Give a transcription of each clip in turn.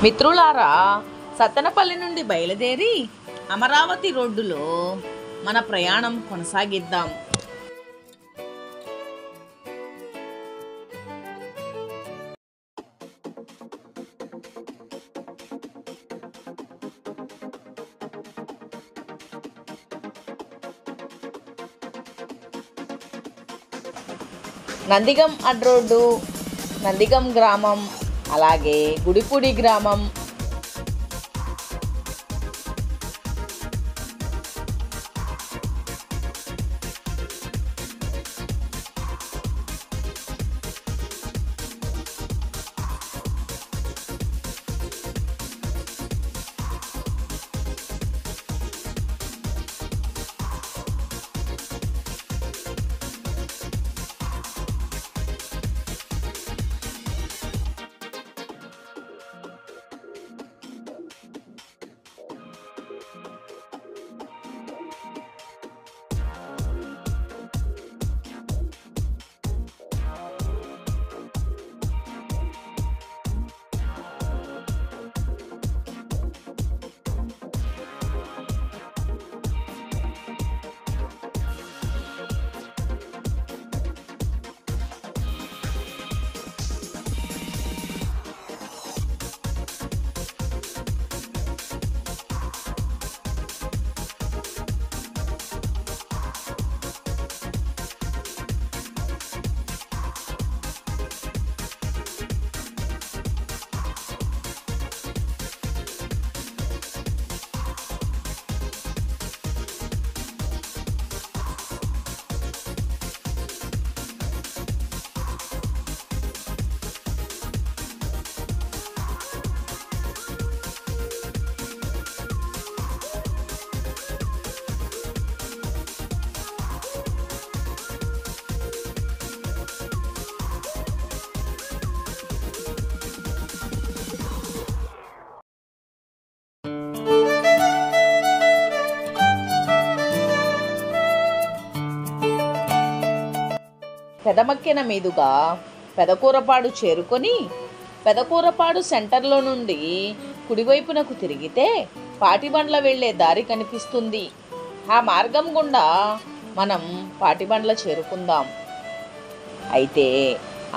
మిత్రులారా, సత్తెనపల్లి నుండి బయలుదేరి అమరావతి రోడ్డులో మన ప్రయాణం కొనసాగిద్దాం. నందిగం అడ్రోడ్డు, నందిగం గ్రామం, అలాగే గుడిపూడి గ్రామం, పెదమక్కెన మీదుగా పెదకూరపాడు చేరుకొని పెదకూరపాడు సెంటర్లో నుండి కుడివైపునకు తిరిగితే పాటిబండ్ల వెళ్ళే దారి కనిపిస్తుంది. ఆ మార్గం గుండా మనం పాటిబండ్ల చేరుకుందాం. అయితే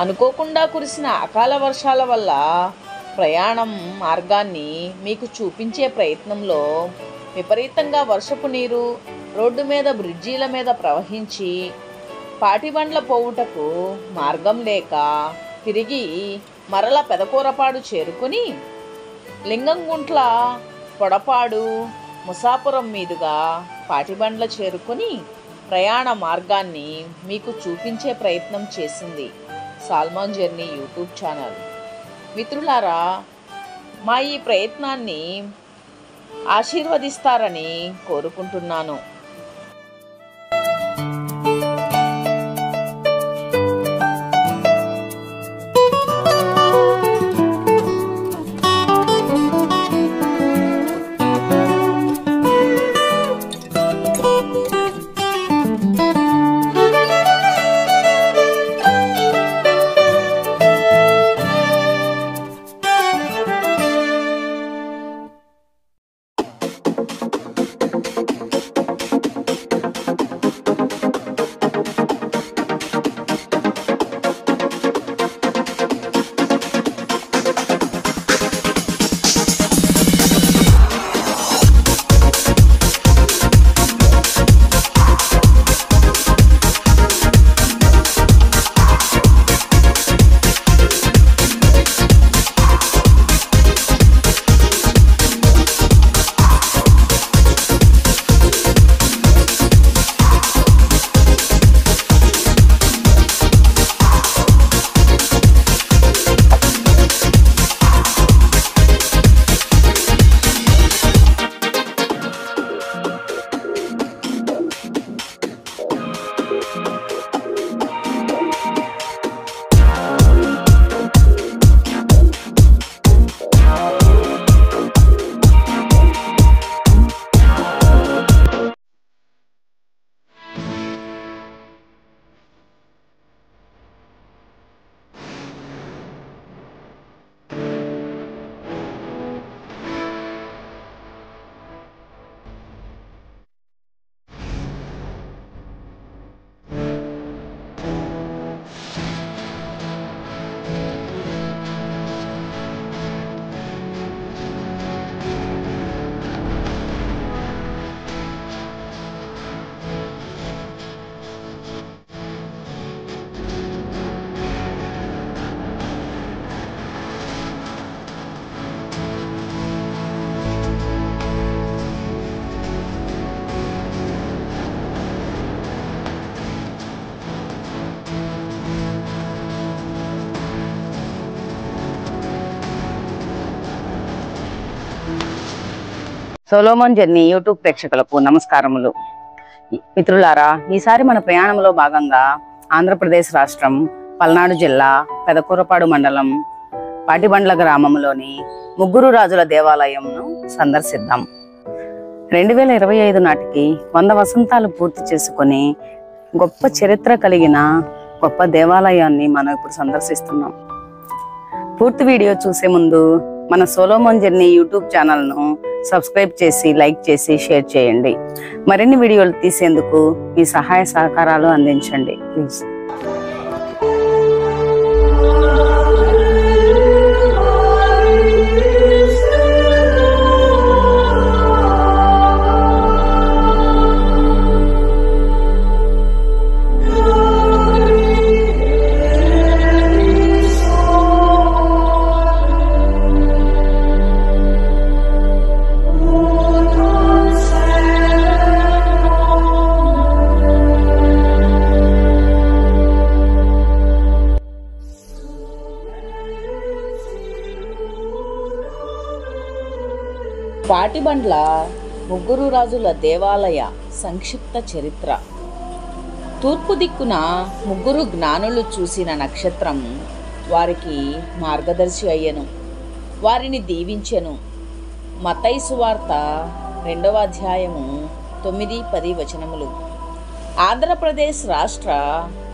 అనుకోకుండా కురిసిన అకాల వర్షాల వల్ల ప్రయాణం మార్గాన్ని మీకు చూపించే ప్రయత్నంలో విపరీతంగా వర్షపు నీరు రోడ్డు మీద బ్రిడ్జీల మీద ప్రవహించి పాటిబండ్ల పోవుటకు మార్గం లేక తిరిగి మరల పెదకూరపాడు చేరుకుని లింగంగుంట్ల, పొడపాడు, ముసాపురం మీదుగా పాటిబండ్ల చేరుకుని ప్రయాణ మార్గాన్ని మీకు చూపించే ప్రయత్నం చేసింది సాల్మాన్ జర్నీ యూట్యూబ్ ఛానల్. మిత్రులారా, మా ఈ ప్రయత్నాన్ని ఆశీర్వదిస్తారని కోరుకుంటున్నాను. సొలోమన్ జర్నీ యూట్యూబ్ ప్రేక్షకులకు నమస్కారములు. మిత్రులారా, ఈసారి మన ప్రయాణంలో భాగంగా ఆంధ్రప్రదేశ్ రాష్ట్రం పల్నాడు జిల్లా పెదకూరపాడు మండలం పాటిబండ్ల గ్రామంలోని ముగ్గురు రాజుల దేవాలయంను సందర్శిద్దాం. 2025 నాటికి 100 వసంతాలు పూర్తి చేసుకొని గొప్ప చరిత్ర కలిగిన గొప్ప దేవాలయాన్ని మనం ఇప్పుడు సందర్శిస్తున్నాం. పూర్తి వీడియో చూసే ముందు మన సొలోమన్ జర్నీ యూట్యూబ్ ఛానల్ను సబ్స్క్రైబ్ చేసి, లైక్ చేసి, షేర్ చేయండి. మరిన్ని వీడియోలు తీసేందుకు మీ సహాయ సహకారాలు అందించండి ప్లీజ్. పాటిబండ్ల ముగ్గురు రాజుల దేవాలయ సంక్షిప్త చరిత్ర. తూర్పు దిక్కున ముగ్గురు జ్ఞానులు చూసిన నక్షత్రం వారికి మార్గదర్శి అయ్యను, వారిని దీవించెను. మత్తయి సువార్త 2వ అధ్యాయము 9-10 వచనములు. ఆంధ్రప్రదేశ్ రాష్ట్ర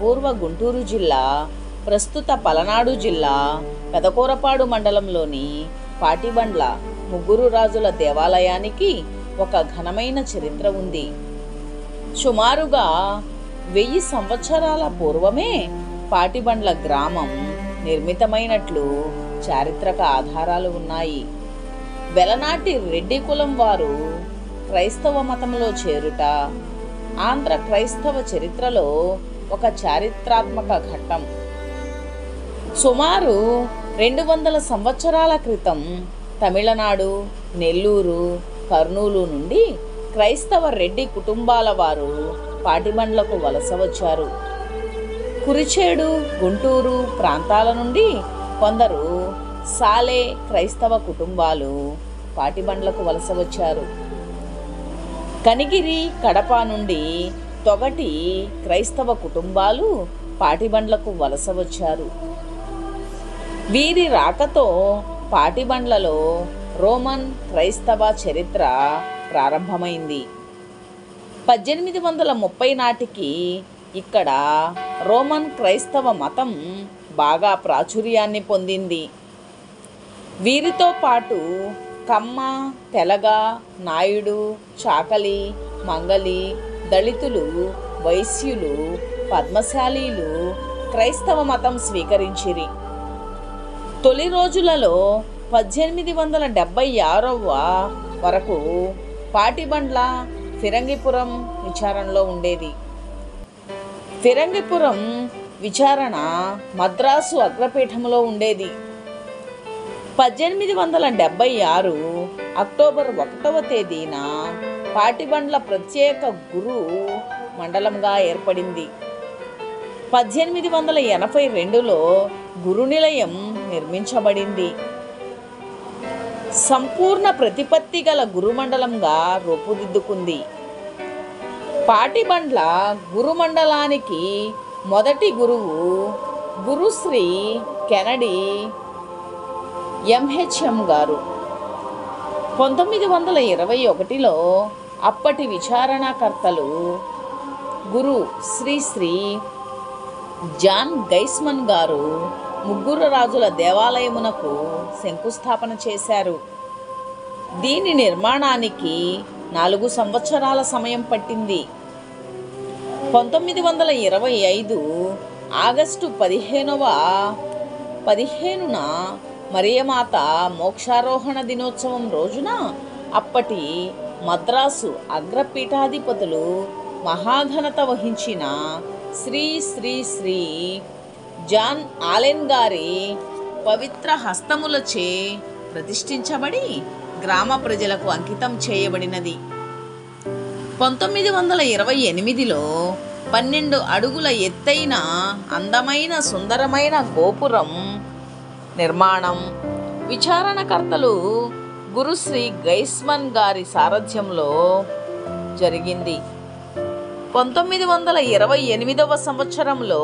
పూర్వ గుంటూరు జిల్లా, ప్రస్తుత పలనాడు జిల్లా పెదకూరపాడు మండలంలోని పాటిబండ్ల ముగ్గురు రాజుల దేవాలయానికి ఒక ఘనమైన చరిత్ర ఉంది. సుమారుగా 1000 సంవత్సరాల పూర్వమే పాటిబండ్ల గ్రామం నిర్మితమైనట్లు చారిత్రక ఆధారాలు ఉన్నాయి. వెలనాటి రెడ్డి కులం వారు క్రైస్తవ మతంలో చేరుట ఆంధ్ర క్రైస్తవ చరిత్రలో ఒక చారిత్రాత్మక ఘట్టం. సుమారు 200 సంవత్సరాల క్రితం తమిళనాడు, నెల్లూరు, కర్నూలు నుండి క్రైస్తవ రెడ్డి కుటుంబాల వారు పాటిబండ్లకు వలస వచ్చారు. కురిచేడు, గుంటూరు ప్రాంతాల నుండి కొందరు సాలే క్రైస్తవ కుటుంబాలు పాటిబండ్లకు వలస వచ్చారు. కనిగిరి, కడప నుండి తొగటి క్రైస్తవ కుటుంబాలు పాటిబండ్లకు వలస వచ్చారు. వీరి రాకతో పాటిబండ్లలో రోమన్ క్రైస్తవ చరిత్ర ప్రారంభమైంది. 1830 నాటికి ఇక్కడ రోమన్ క్రైస్తవ మతం బాగా ప్రాచుర్యాన్ని పొందింది. వీరితో పాటు కమ్మ, తెలగ, నాయుడు, చాకలి, మంగలి, దళితులు, వైశ్యులు, పద్మశాలీలు క్రైస్తవ మతం స్వీకరించిరి. తొలి రోజులలో 1876 వరకు పాటిబండ్ల ఫిరంగిపురం విచారణలో ఉండేది. ఫిరంగిపురం విచారణ మద్రాసు అగ్రపీఠంలో ఉండేది. 1876 అక్టోబర్ 1వ తేదీన పాటిబండ్ల ప్రత్యేక గురు మండలంగా ఏర్పడింది. 1882లో గురు నిలయం నిర్మించబడింది. సంపూర్ణ ప్రతిపత్తి గల గురుమండలంగా రూపుదిద్దుకుంది. పాటిబండ్ల గురుమండలానికి మొదటి గురువు గురుశ్రీ కెనడి ఎంహెచ్ఎం గారు. 1921లో అప్పటి విచారణకర్తలు గురు శ్రీ జాన్ గైస్మన్ గారు ముగ్గురు రాజుల దేవాలయమునకు శంకుస్థాపన చేశారు. దీని నిర్మాణానికి 4 సంవత్సరాల సమయం పట్టింది. 1925 ఆగస్టు 15న మరియమాత మోక్షారోహణ దినోత్సవం రోజున అప్పటి మద్రాసు అగ్రపీఠాధిపతులు మహాఘనత వహించిన శ్రీ శ్రీ శ్రీ జాన్ ఆలెన్ గారి పవిత్ర హస్తములచే ప్రతిష్ఠించబడి గ్రామ ప్రజలకు అంకితం చేయబడినది. 1928లో 12 అడుగుల ఎత్తైన అందమైన సుందరమైన గోపురం నిర్మాణం. విచారణకర్తలు గురుశ్రీ గైస్మన్ గారి సారథ్యంలో జరిగింది. 1928వ సంవత్సరంలో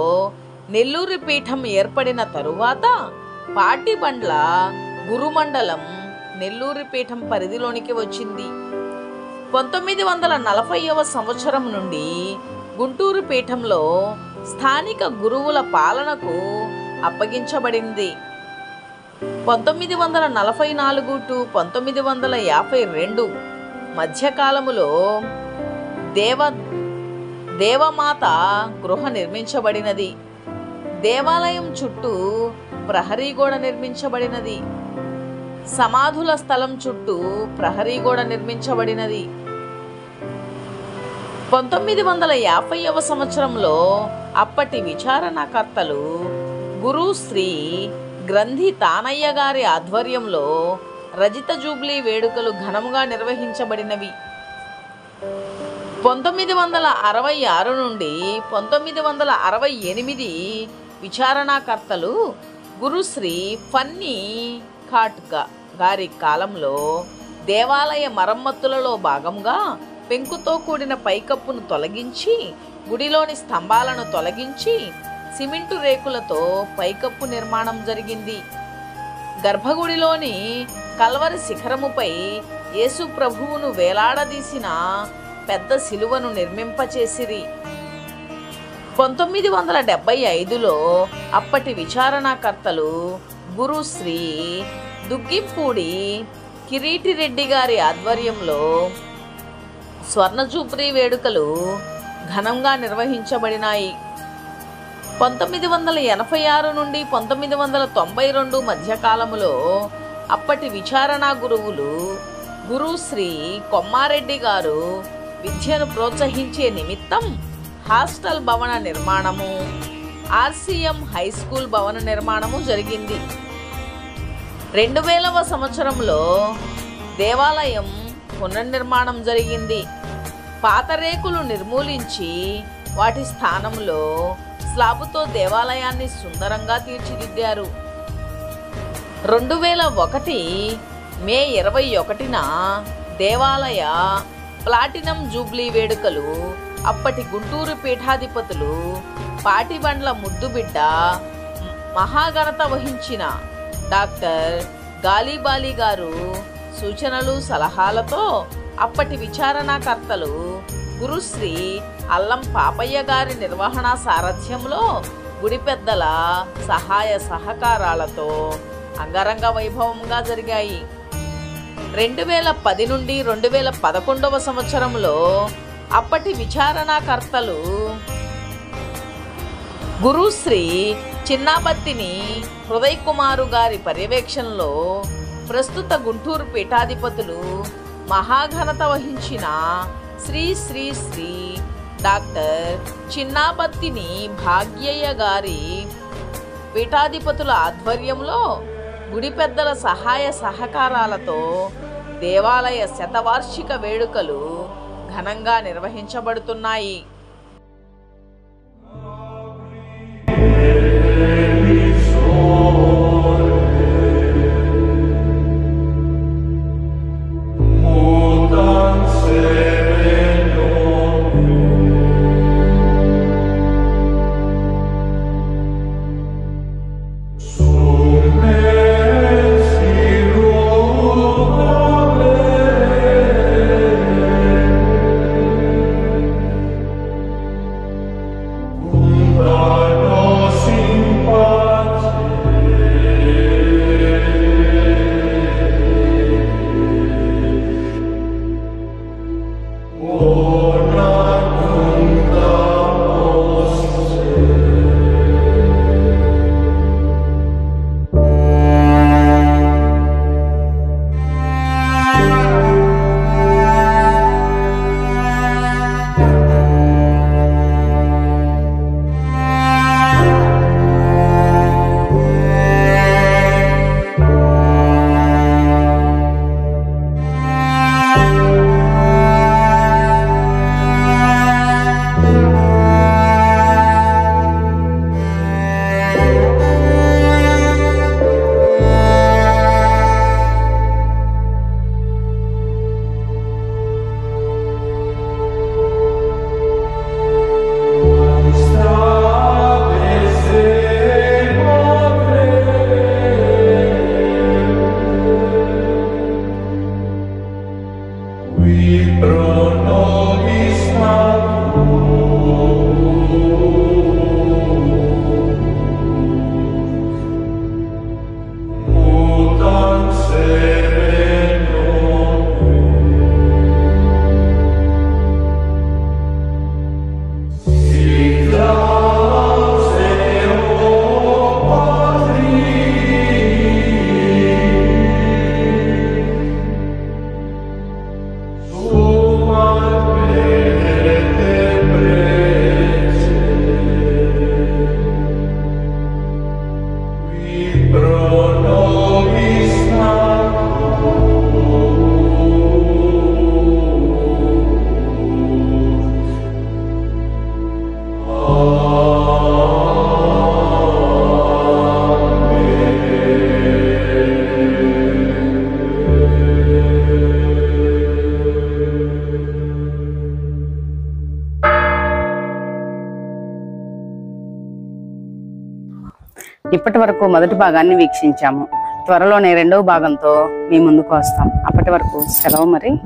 నెల్లూరు పీఠం ఏర్పడిన తరువాత పాటిబండ్ల గురుమండలం నెల్లూరు పీఠం పరిధిలోనికి వచ్చింది. 1940వ సంవత్సరం నుండి గుంటూరు పీఠంలో స్థానిక గురువుల పాలనకు అప్పగించబడింది. 1944 టు 1952 మధ్యకాలములో దేవమాత గృహ నిర్మించబడినది. దేవాలయం చుట్టూ ప్రహరీ గోడ నిర్మించబడినది. సమాధుల స్థలం చుట్టూ ప్రహరీ గోడ నిర్మించబడినది. 1950వ సంవత్సరంలో అప్పటి విచారణకర్తలు గురు శ్రీ గ్రంథి తానయ్య గారి ఆధ్వర్యంలో రజిత జూబ్లీ వేడుకలు ఘనంగా నిర్వహించబడినవి. 1966 నుండి 1968 విచారణకర్తలు గురుశ్రీ ఫన్నీ ఖాట్గా గారి కాలంలో దేవాలయ మరమ్మతులలో భాగంగా పెంకుతో కూడిన పైకప్పును తొలగించి గుడిలోని స్తంభాలను తొలగించి సిమెంటు రేకులతో పైకప్పు నిర్మాణం జరిగింది. గర్భగుడిలోని కల్వరి శిఖరముపై యేసు ప్రభువును వేలాడదీసిన పెద్ద శిలువను నిర్మింపచేసిరి. 1975లో అప్పటి విచారణకర్తలు గురుశ్రీ దుగ్గింపూడి కిరీటిరెడ్డి గారి ఆధ్వర్యంలో స్వర్ణ జూబ్లీ వేడుకలు ఘనంగా నిర్వహించబడినాయి. 1986 నుండి 1992 మధ్యకాలములో అప్పటి విచారణ గురువులు గురుశ్రీ కొమ్మారెడ్డి గారు విద్యను ప్రోత్సహించే నిమిత్తం హాస్టల్ భవన నిర్మాణము, ఆర్సిఎం హై స్కూల్ భవన నిర్మాణము జరిగింది. 2000వ సంవత్సరంలో దేవాలయం పునర్నిర్మాణం జరిగింది. పాత రేకులు నిర్మూలించి వాటి స్థానంలో స్లాబుతో దేవాలయాన్ని సుందరంగా తీర్చిదిద్దారు. 2001 మే 21న దేవాలయ ప్లాటినం జూబ్లీ వేడుకలు అప్పటి గుంటూరు పీఠాధిపతులు పాటిబండ్ల ముద్దుబిడ్డ మహాఘనత వహించిన డాక్టర్ గాలిబాలి గారు సూచనలు సలహాలతో అప్పటి విచారణకర్తలు గురుశ్రీ అల్లం పాపయ్య గారి నిర్వహణ సారథ్యంలో గుడి పెద్దల సహాయ సహకారాలతో అంగరంగ వైభవంగా జరిగాయి. 2010 నుండి 2011వ సంవత్సరంలో అప్పటి విచారణకర్తలు గురుశ్రీ చిన్నాబత్తిని హృదయ్ కుమారు గారి పర్యవేక్షణలో ప్రస్తుత గుంటూరు పీఠాధిపతులు మహాఘనత వహించిన శ్రీ శ్రీ శ్రీ డాక్టర్ చిన్నాబత్తిని భాగ్యయ్య గారి పీఠాధిపతుల ఆధ్వర్యంలో గుడి పెద్దల సహాయ సహకారాలతో దేవాలయ శతవార్షిక వేడుకలు ఘనంగా నిర్వహించబడుతున్నాయి. ఇప్పటి వరకు మొదటి భాగాన్ని వీక్షించాము. త్వరలోనే రెండవ భాగంతో మీ ముందుకు వస్తాం. అప్పటి వరకు సెలవు మరి.